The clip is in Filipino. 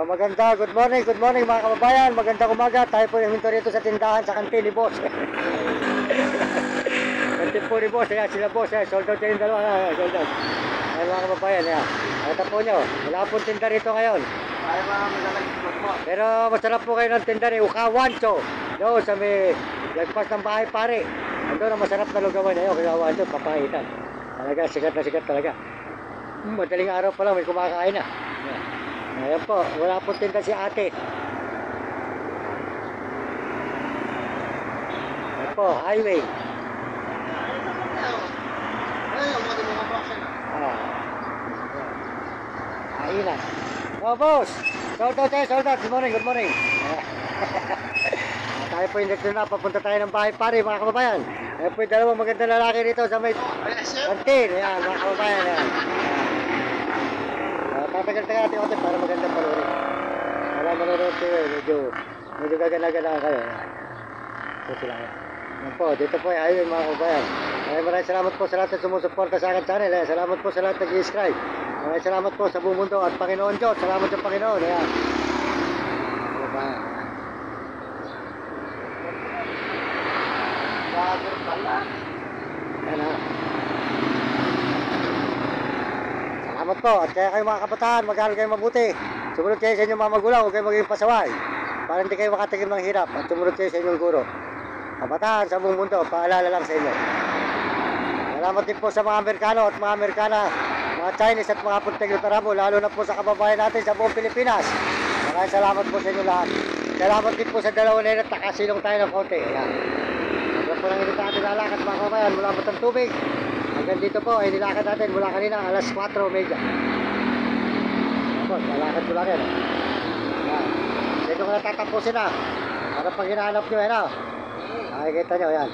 Good morning mga kababayan. Magandang umaga. Tayo po yung minto rito sa tindahan sa kantin ni Boss. Kantin po ni Boss, ayan, sila Boss, ayan, sold out yung dalawa, sold out. Ayan mga kababayan, ayan. Nakita po nyo, wala pong tinda rito ngayon. Pero masarap po kayo ng tinda ni Ukawancho. No, sa may lagpas ng bahay pare. Ando na masarap na lugawan na yun, Ukawancho, papaitan. Talaga, sikat na sikat talaga. Madaling araw pa lang, may kumakain na. Ayan po, wala po tinda si ate. Ayan po, highway. Ainan. Oh, boss! Sold out. Good morning. Tayo po yung na, papunta tayo ng bahay pare, mga kababayan. Ayan po yung dalawang magandang lalaki rito sa may kantin. Ayan, mga kababayan. Ayan. Tatagal-tagal natin ako para magandang panurin. Para manonood kayo, medyo gagana-gana kayo. So sila yan. Yan po, dito po ay mga kabayan. Maraming salamat po sa lahat na sumusuporta sa akin channel. Salamat po sa lahat na nag-subscribe. Maraming salamat po sa buong mundo at Panginoon Diyos. Salamat sa Panginoon. Ayan. Kabayan. Ayan ha. Salamat po. At kaya kayo mga kabataan, mag-aaral kayo mabuti. Sumunod kayo sa inyong mga magulang, huwag kayo maging pasaway. Para hindi kayo makatikim ng hirap. At sumunod kayo sa inyong guro. Kabataan sa buong mundo, paalala lang sa inyo. Salamat din po sa mga Amerikano at mga Amerikana, mga Chinese at mga Punteglo Tarabo, lalo na po sa kababayan natin sa buong Pilipinas. Maraming salamat po sa inyo lahat. Salamat din po sa dalawa na yun at nakasilong tayo ng konti. Ayan. Hanggang po nang hindi natin lalakad mga kababayan mula po ng tubig. Hanggang dito po ay nilakad natin mula kanina alas 4:30. Lalakad ko lang yan. Dito ko natatapusin na. Para pag hinahanap nyo yan. Nakikita nyo yan.